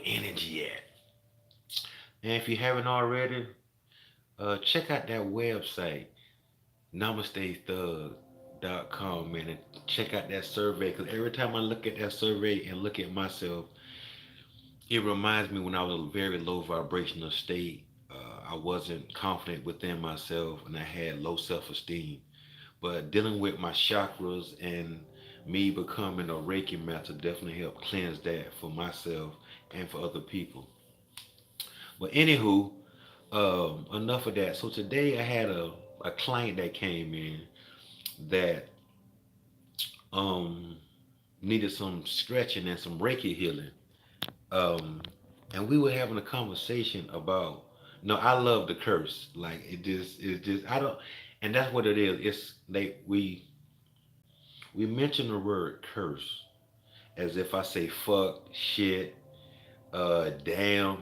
energy at. And if you haven't already, check out that website, namastethug.com, man, and check out that survey. Because every time I look at that survey and look at myself, it reminds me when I was a very low vibrational state. I wasn't confident within myself and I had low self esteem. But dealing with my chakras and me becoming a Reiki master definitely helped cleanse that for myself and for other people. But anywho, enough of that. So today I had a client that came in that um, needed some stretching and some Reiki healing. Um, and we were having a conversation about, no, I love the curse. Like it's just, I don't, and that's what it is. It's like we mention the word curse as if I say fuck, shit, damn.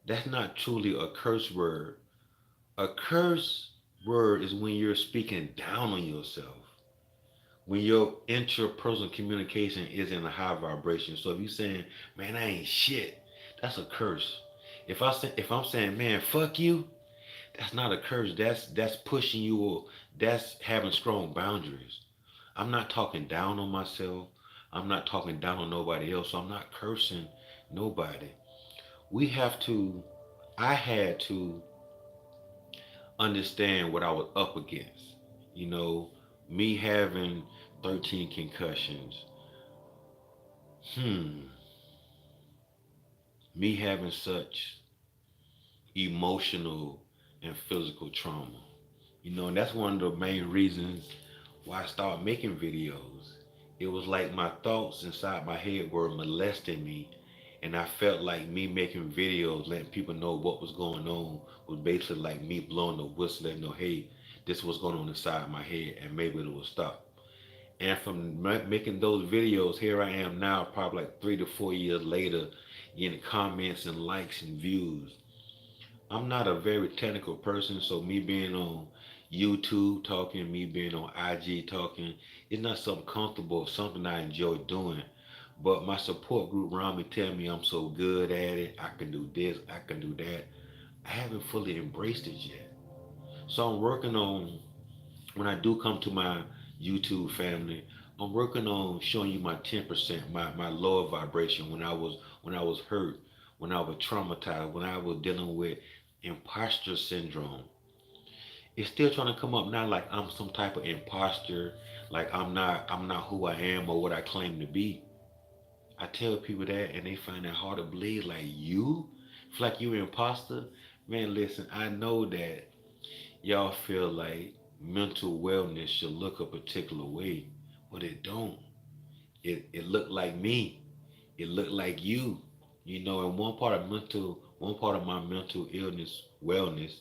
That's not truly a curse word. A curse word is when you're speaking down on yourself. When your interpersonal communication is in a high vibration. So if you're saying, man, I ain't shit, that's a curse. If I'm saying, man, fuck you, that's not a curse. That's pushing you or that's having strong boundaries. I'm not talking down on myself. I'm not talking down on nobody else. So I'm not cursing nobody. We have to, I had to understand what I was up against. You know, me having 13 concussions, hmm, me having such emotional and physical trauma. You know, and that's one of the main reasons why I started making videos. It was like my thoughts inside my head were molesting me, and I felt like me making videos, letting people know what was going on, was basically like me blowing the whistle, letting know, hey, this was going on inside my head, and maybe it will stop. And from making those videos, here I am now, probably like 3 to 4 years later, getting comments and likes and views. I'm not a very technical person, so me being on YouTube talking, me being on IG talking, it's not something comfortable, something I enjoy doing. But my support group around me tell me I'm so good at it, I can do this, I can do that. I haven't fully embraced it yet. So I'm working on, when I do come to my YouTube family, I'm working on showing you my 10%, my lower vibration when I was hurt, when I was traumatized, when I was dealing with imposter syndrome. It's still trying to come up now like I'm some type of imposter, like I'm not who I am or what I claim to be. I tell people that and they find it hard to believe, like you? It's like you an imposter? Man, listen, I know that y'all feel like mental wellness should look a particular way, but it don't. It looked like me. It looked like you. You know, and one part of my mental illness, wellness,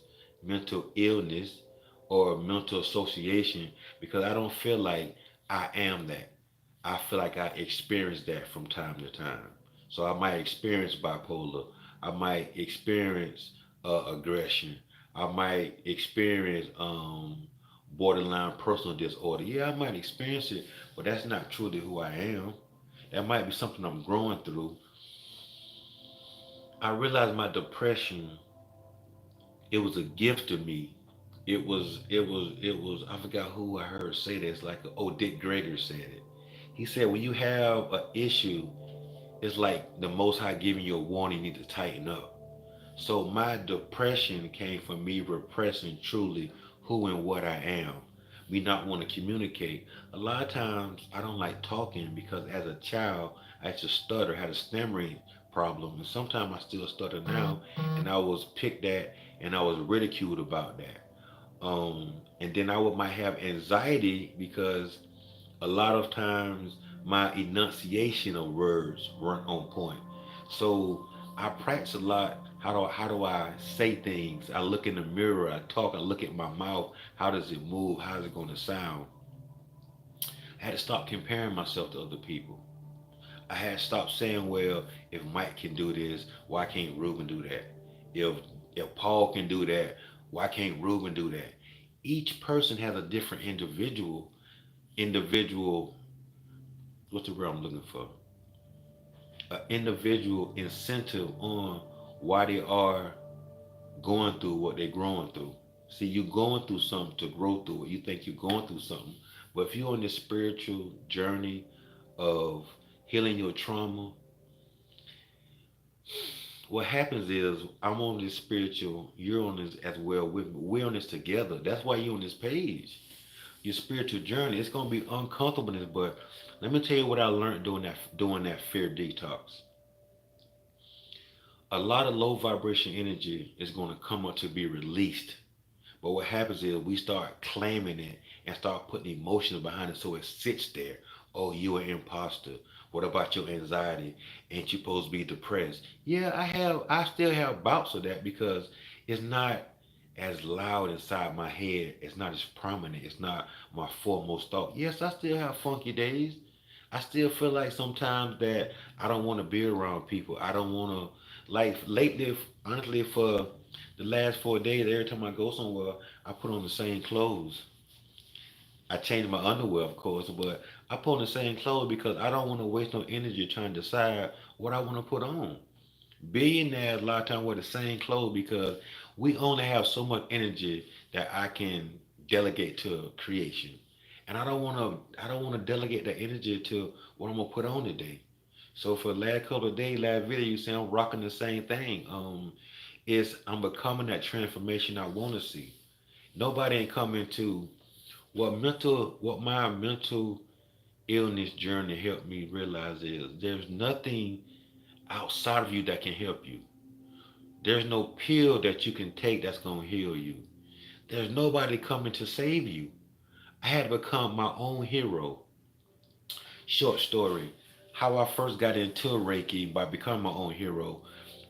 mental illness, or mental association, because I don't feel like I am that. I feel like I experience that from time to time. So I might experience bipolar. I might experience aggression. I might experience borderline personal disorder. Yeah, I might experience it, but that's not truly who I am. That might be something I'm growing through. I realized my depression, it was a gift to me. I forgot who I heard say this, like, oh, Dick Greger said it. He said, when you have an issue, it's like the Most High giving you a warning, you need to tighten up. So my depression came from me repressing truly who and what I am. Me not want to communicate. A lot of times I don't like talking because as a child I used to stutter, had a stammering problem, and sometimes I still stutter now. And I was picked at and I was ridiculed about that. And then might have anxiety because a lot of times my enunciation of words weren't on point. So I practice a lot. How do I say things? I look in the mirror, I talk, I look at my mouth. How does it move? How is it going to sound? I had to stop comparing myself to other people. I had to stop saying, well, if Mike can do this, why can't Ruben do that? If if Paul can do that, why can't Ruben do that? Each person has a different individual, what's the word I'm looking for? an individual incentive on why they are going through what they're growing through. See, you're going through something to grow through it. You think you're going through something. But if you're on this spiritual journey of healing your trauma, what happens is I'm on this spiritual, you're on this as well with me. We're on this together. That's why you're on this page. Your spiritual journey. It's gonna be uncomfortableness, but let me tell you what I learned doing that fear detox. A lot of low vibration energy is gonna come up to be released. But what happens is we start claiming it and start putting emotions behind it so it sits there. Oh, you an imposter. What about your anxiety? Ain't you supposed to be depressed? Yeah, I still have bouts of that because it's not as loud inside my head. It's not as prominent. It's not my foremost thought. Yes, I still have funky days. I still feel like sometimes that I don't want to be around people. I don't want to, like lately, honestly, for the last 4 days, every time I go somewhere, I put on the same clothes. I change my underwear, of course, but I put on the same clothes because I don't want to waste no energy trying to decide what I want to put on. Billionaires a lot of times wear the same clothes because we only have so much energy that I can delegate to creation. And I don't want to delegate that energy to what I'm gonna put on today. So for the last couple of days, last video, you see I'm rocking the same thing. Is I'm becoming that transformation I want to see. Nobody ain't coming to what my mental illness journey helped me realize is there's nothing outside of you that can help you. There's no pill that you can take that's gonna heal you. There's nobody coming to save you. I had to become my own hero. Short story. How I first got into Reiki by becoming my own hero.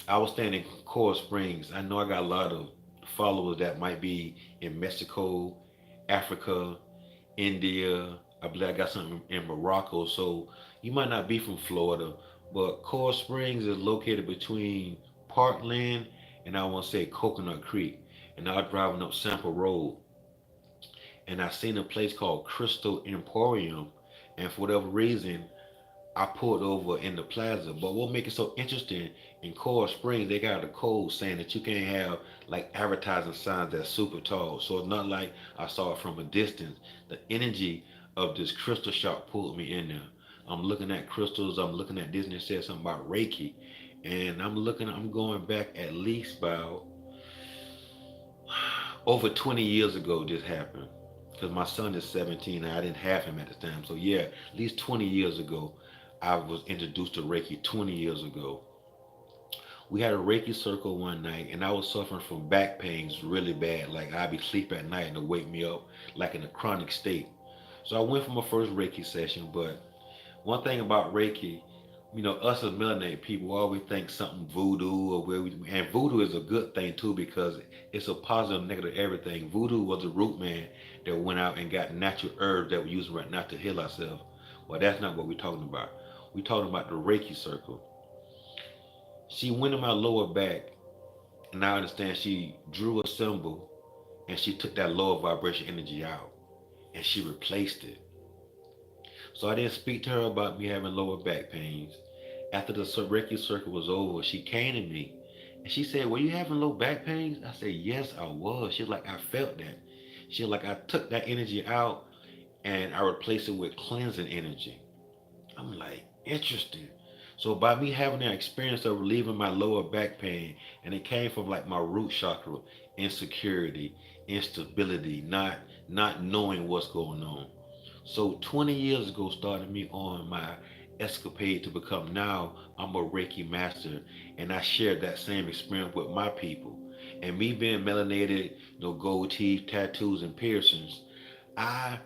I was staying in Coral Springs. I know I got a lot of followers that might be in Mexico, Africa, India. I believe I got something in Morocco. So you might not be from Florida, but Coral Springs is located between Parkland and I want to say Coconut Creek. And I was driving up Sample Road and I seen a place called Crystal Emporium. And for whatever reason, I pulled over in the plaza. But what makes it so interesting, in Coral Springs, they got a code saying that you can't have like advertising signs that's super tall. So it's not like I saw it from a distance. The energy of this crystal shop pulled me in there. I'm looking at crystals, I'm looking at Disney said something about Reiki. And I'm going back at least about over 20 years ago this happened. Because my son is 17 and I didn't have him at the time. So yeah, at least 20 years ago, I was introduced to Reiki 20 years ago. We had a Reiki circle one night and I was suffering from back pains really bad. Like I'd be sleep at night and it wake me up like in a chronic state. So I went for my first Reiki session, but one thing about Reiki, us as melanated people we always think something voodoo or and voodoo is a good thing too because it's a positive, negative everything. Voodoo was a root man that went out and got natural herbs that we use right now to heal ourselves. Well, that's not what we're talking about. We're talking about the Reiki circle. She went in my lower back, and I understand she drew a symbol and she took that lower vibration energy out and she replaced it. So I didn't speak to her about me having lower back pains. After the Reiki circle was over, she came to me and she said, "Were you having low back pains?" I said, "Yes, I was." She was like, "I felt that." She was like, "I took that energy out and I replaced it with cleansing energy." I'm like, interesting. So by me having that experience of relieving my lower back pain, and it came from like my root chakra, insecurity, instability, not knowing what's going on. So 20 years ago started me on my escapade to become now I'm a Reiki master and I shared that same experience with my people. And me being melanated, gold teeth, tattoos and piercings, I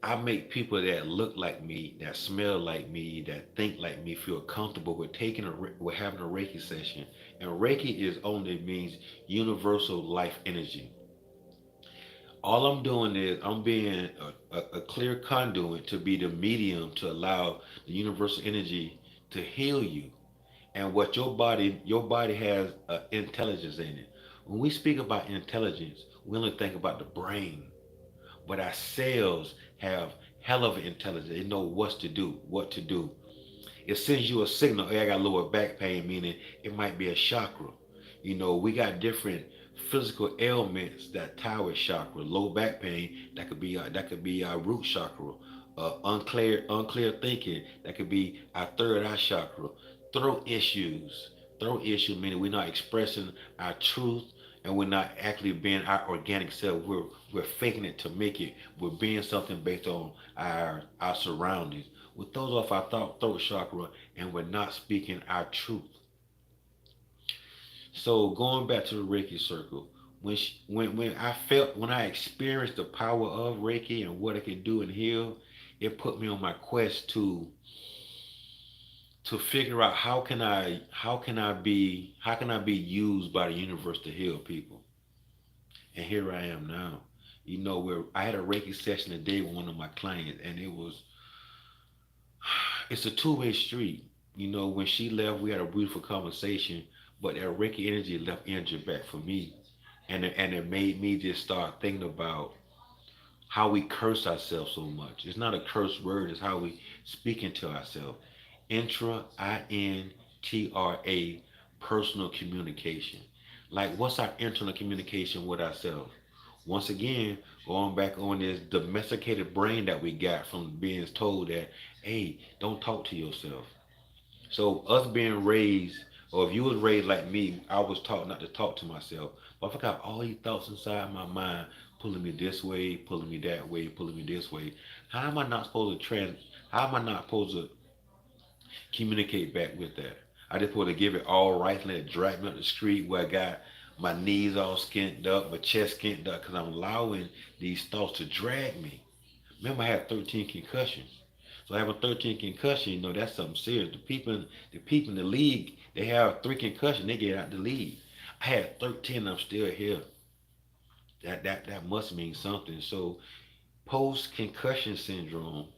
I make people that look like me, that smell like me, that think like me feel comfortable with with having a Reiki session. And Reiki is only means universal life energy. All I'm doing is I'm being a clear conduit to be the medium to allow the universal energy to heal you. And what your body has intelligence in it. When we speak about intelligence, we only think about the brain, but our cells have hell of intelligence. They know what to do. It sends you a signal. Hey, I got lower back pain, meaning it might be a chakra. We got different physical ailments that tie with chakra. Low back pain, that could be our root chakra. Unclear thinking, that could be our third eye chakra. Throat issues. Throat issue meaning we're not expressing our truth and we're not actually being our organic self. We're faking it to make it. We're being something based on our surroundings. We throws off our throat chakra and we're not speaking our truth. So going back to the Reiki circle, when I experienced the power of Reiki and what it can do and heal, it put me on my quest to figure out how can I be used by the universe to heal people. And here I am now. Where I had a Reiki session today with one of my clients, and it's a two-way street. When she left, we had a beautiful conversation, but that Reiki energy left energy back for me, and it made me just start thinking about how we curse ourselves so much. It's not a curse word; it's how we speak into ourselves. INTRA, personal communication. Like, what's our internal communication with ourselves? Once again, going back on this domesticated brain that we got from being told that, hey, don't talk to yourself. So us being raised, or if you was raised like me, I was taught not to talk to myself. But if I got all these thoughts inside my mind, pulling me this way, pulling me that way, pulling me this way, how am I not supposed to how am I not supposed to communicate back with that? I just supposed to give it all right and let it drag me up the street where I got my knees all skint up, my chest skint up, because I'm allowing these thoughts to drag me. Remember, I had 13 concussions. So having 13 concussions, that's something serious. The people in the league, they have 3 concussions, they get out the league. I had 13, I'm still here. That must mean something. So post concussion syndrome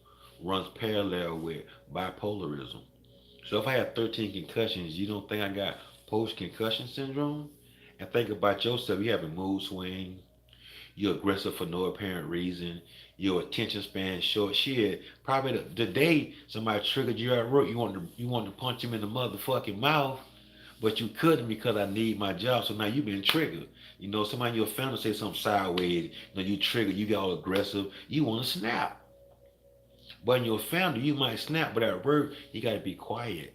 runs parallel with bipolarism. So if I had 13 concussions, you don't think I got post concussion syndrome? And think about yourself. You having mood swings. You're aggressive for no apparent reason. Your attention span short. Shit, probably the day somebody triggered you at work, you want to punch him in the motherfucking mouth, but you couldn't because I need my job. So now you've been triggered. Somebody in your family say something sideways. You triggered. You get all aggressive. You want to snap. But in your family, you might snap, but at work, you got to be quiet.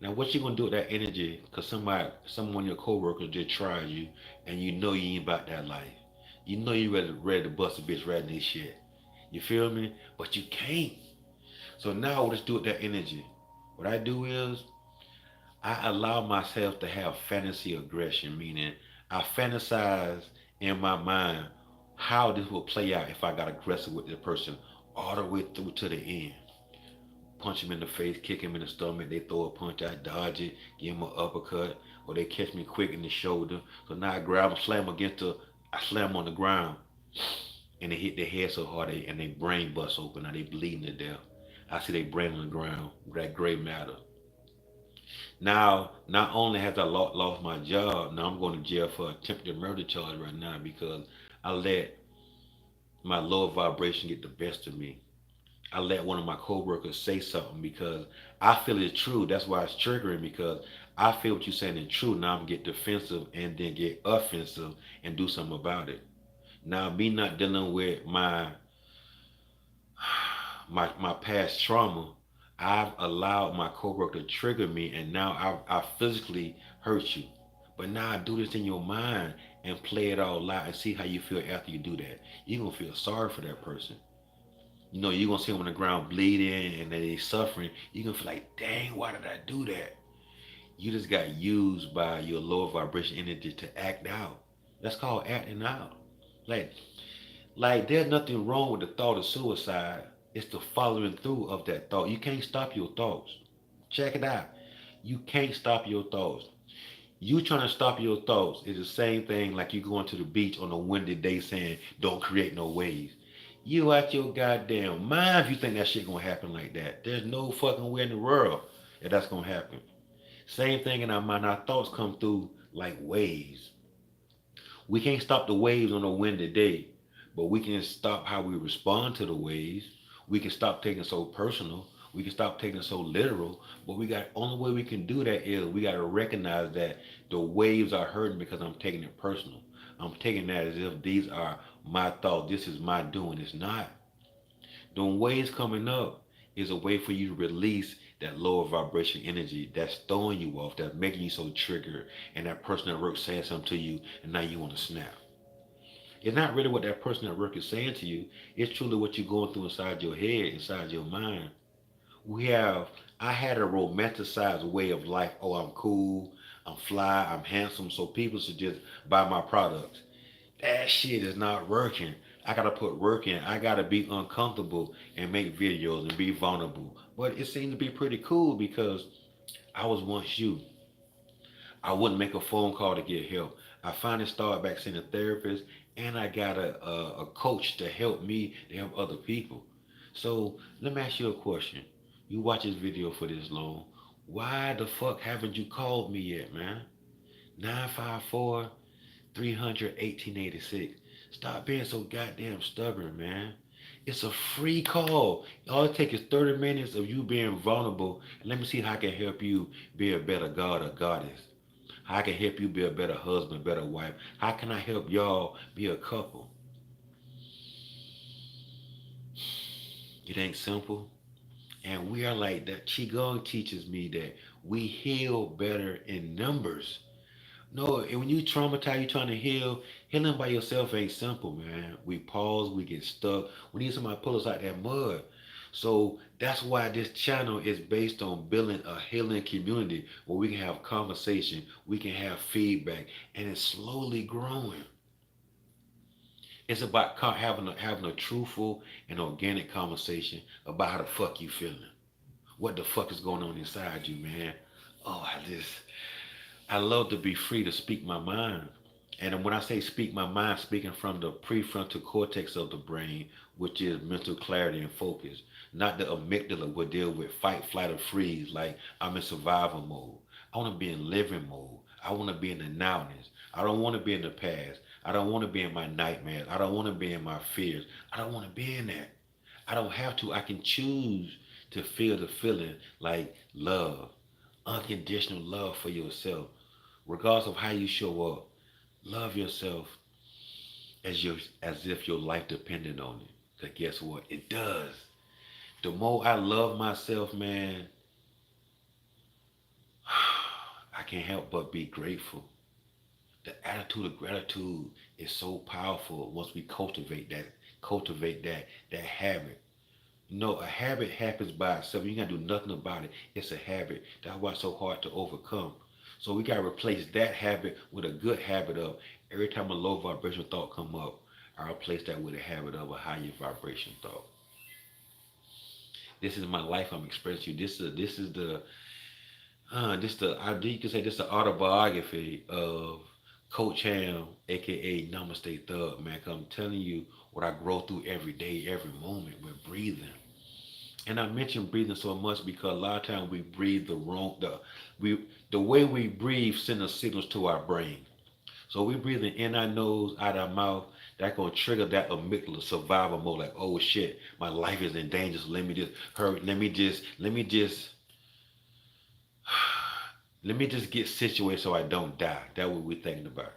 Now, what you gonna do with that energy? Cause someone of your coworkers just tried you, and you ain't about that life. You ready to bust a bitch right in this shit. You feel me? But you can't. So now let's do with that energy. What I do is I allow myself to have fantasy aggression, meaning I fantasize in my mind how this will play out if I got aggressive with the person all the way through to the end. Punch him in the face, kick him in the stomach. They throw a punch, I dodge it, give him an uppercut, or they catch me quick in the shoulder. So now I grab him, I slam on the ground, and they hit their head so hard, and their brain busts open. Now they bleeding to death. I see their brain on the ground, that gray matter. Now, not only has I lost my job, now I'm going to jail for attempted murder charge right now because I let my lower vibration get the best of me. I let one of my coworkers say something because I feel it's true. That's why it's triggering because I feel what you're saying is true. Now I'm get defensive and then get offensive and do something about it. Now me not dealing with my past trauma, I've allowed my coworker to trigger me, and now I physically hurt you. But now I do this in your mind and play it all out and see how you feel after you do that. You're gonna feel sorry for that person. You're gonna see them on the ground bleeding and they suffering. You're gonna feel like, dang, why did I do that? You just got used by your lower vibration energy to act out. That's called acting out. Like, like there's nothing wrong with the thought of suicide. It's the following through of that thought. You can't stop your thoughts. Check it out. You can't stop your thoughts. You trying to stop your thoughts is the same thing like you going to the beach on a windy day saying, don't create no waves. You out your goddamn mind if you think that shit gonna happen like that. There's no fucking way in the world that that's gonna happen. Same thing in our mind. Our thoughts come through like waves. We can't stop the waves on a windy day, but we can stop how we respond to the waves. We can stop taking it so personal. We can stop taking it so literal, but we got only way we can do that is we got to recognize that the waves are hurting because I'm taking it personal. I'm taking that as if these are my thoughts. This is my doing. It's not. The waves coming up is a way for you to release that lower vibration energy that's throwing you off, that's making you so triggered, and that person at work saying something to you, and now you want to snap. It's not really what that person at work is saying to you. It's truly what you're going through inside your head, inside your mind. We have, I had a romanticized way of life. Oh, I'm cool, I'm fly, I'm handsome, so people should just buy my products. That shit is not working. I gotta put work in. I gotta be uncomfortable and make videos and be vulnerable. But it seemed to be pretty cool because I was once you. I wouldn't make a phone call to get help. I finally started back seeing a therapist, and I got a coach to help me to help other people. So let me ask you a question. You watch this video for this long. Why the fuck haven't you called me yet, man? 954 300 1886. Stop being so goddamn stubborn, man. It's a free call. All it takes is 30 minutes of you being vulnerable. And let me see how I can help you be a better god or goddess. How I can help you be a better husband, better wife. How can I help y'all be a couple? It ain't simple. And we are like that. Qigong teaches me that we heal better in numbers. No, and when you traumatize, you trying to heal. Healing by yourself ain't simple, man. We pause, we get stuck. We need somebody to pull us out that mud. So that's why this channel is based on building a healing community where we can have conversation, we can have feedback, and it's slowly growing. It's about having a truthful and organic conversation about how the fuck you feeling. What the fuck is going on inside you, man? Oh, I love to be free to speak my mind. And when I say speak my mind, speaking from the prefrontal cortex of the brain, which is mental clarity and focus, not the amygdala will deal with fight, flight, or freeze. Like I'm in survival mode. I want to be in living mode. I want to be in the nowness. I don't want to be in the past. I don't want to be in my nightmares. I don't want to be in my fears. I don't want to be in that. I don't have to. I can choose to feel the feeling like love, unconditional love for yourself, regardless of how you show up. Love yourself as if your life depended on it. Cause guess what? It does. The more I love myself, man, I can't help but be grateful. The attitude of gratitude is so powerful once we cultivate that habit. You know, a habit happens by itself. You ain't gotta do nothing about it. It's a habit. That's why it's so hard to overcome. So we gotta replace that habit with a good habit of every time a low vibration thought come up, I replace that with a habit of a higher vibration thought. This is my life I'm expressing to you. You can say this the autobiography of Coach Ham, aka Namaste Thug, man. 'Cause I'm telling you what I grow through every day, every moment with breathing. And I mention breathing so much because a lot of times we breathe the wrong the way we breathe sends signals to our brain. So we breathing in our nose, out our mouth, that gonna trigger that amygdala survival mode, like, oh shit, my life is in danger, so let me just hurry, let me just get situated so I don't die. That's what we're thinking about.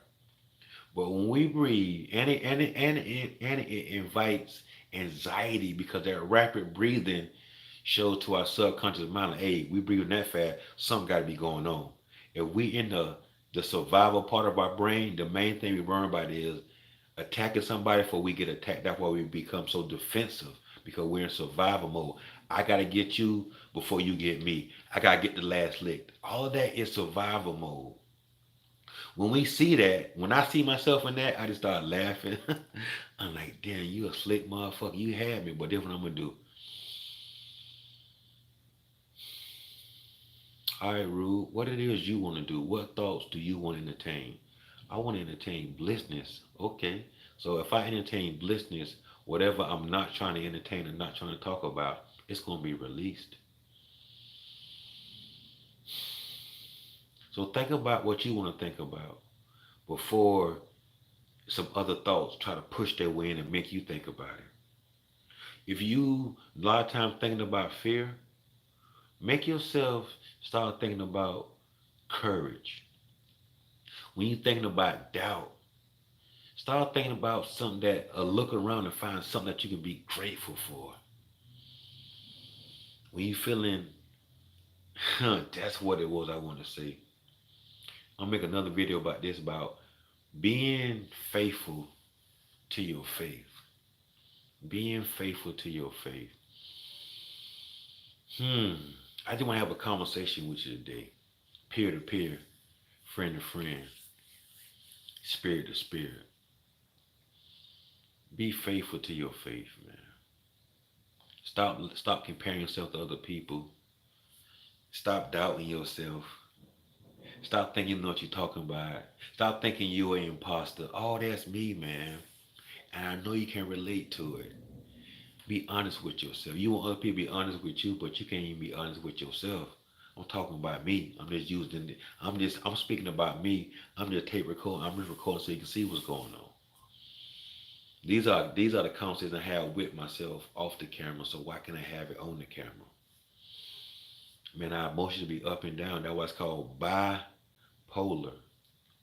But when we breathe, and it invites anxiety because that rapid breathing shows to our subconscious mind, like, hey, we breathing that fast, something got to be going on. If we in the survival part of our brain, the main thing we worry about is attacking somebody before we get attacked. That's why we become so defensive because we're in survival mode. I gotta get you before you get me. I gotta get the last lick. All of that is survival mode. When we see that, when I see myself in that, I just start laughing. I'm like, damn, you a slick motherfucker. You had me, but this what I'm gonna do. All right, Rude, what it is you want to do? What thoughts do you want to entertain? I want to entertain blissness. Okay. So if I entertain blissness, whatever I'm not trying to entertain and not trying to talk about, it's going to be released. So think about what you want to think about before some other thoughts try to push their way in and make you think about it. If you a lot of times thinking about fear, Make yourself start thinking about courage. When you're thinking about doubt, start thinking about something that, look around and find something that you can be grateful for. When you feeling, that's what it was I want to say. I'll make another video about this, about being faithful to your faith. Being faithful to your faith. I just want to have a conversation with you today. Peer to peer, friend to friend, spirit to spirit. Be faithful to your faith, man. Stop comparing yourself to other people. Stop doubting yourself. Stop thinking you know what you're talking about. Stop thinking you're an imposter. Oh, that's me, man. And I know you can relate to it. Be honest with yourself. You want other people to be honest with you, but you can't even be honest with yourself. I'm talking about me. I'm speaking about me. I'm just tape recording. I'm just recording so you can see what's going on. These are the conversations I have with myself off the camera. So why can't I have it on the camera? Man, our emotions be up and down. That's why it's called bipolar.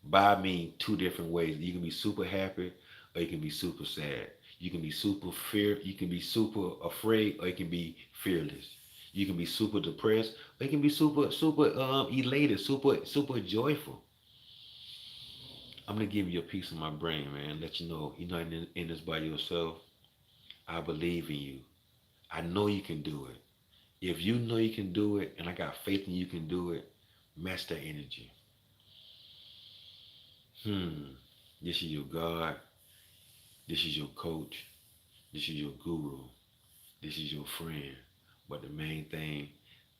Bi mean two different ways. You can be super happy or you can be super sad. You can be you can be super afraid or you can be fearless. You can be super depressed or you can be super elated, super joyful. I'm gonna give you a piece of my brain, man. Let you know you're not in this by yourself. I believe in you. I know you can do it. If you know you can do it and I got faith in you can do it, match that energy. Hmm. This is your God. This is your coach. This is your guru. This is your friend. But the main thing,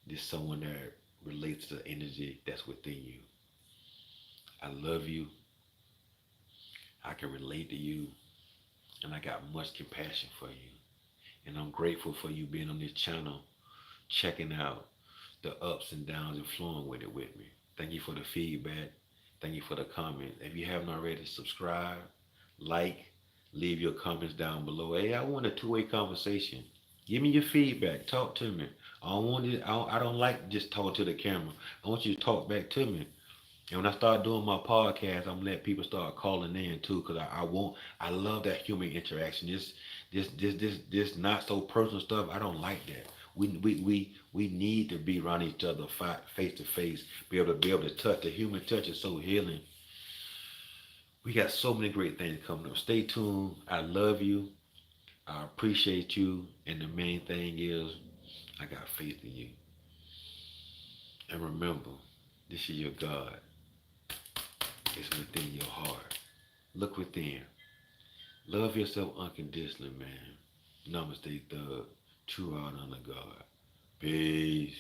this someone that relates to the energy that's within you. I love you. I can relate to you. And I got much compassion for you. And I'm grateful for you being on this channel, checking out the ups and downs and flowing with it with me. Thank you for the feedback. Thank you for the comments. If you haven't already, subscribe, like, leave your comments down below. Hey, I want a two-way conversation. Give me your feedback. Talk to me. I don't want it. I don't like just talking to the camera. I want you to talk back to me. And when I start doing my podcast, I'm letting people start calling in too, because I love that human interaction. This not so personal stuff. I don't like that. We need to be around each other face to face, be able to touch. The human touch is so healing. We got so many great things coming up. Stay tuned. I love you. I appreciate you. And the main thing is, I got faith in you. And remember, this is your God. It's within your heart. Look within. Love yourself unconditionally, man. Namaste, thug. True out under God. Peace.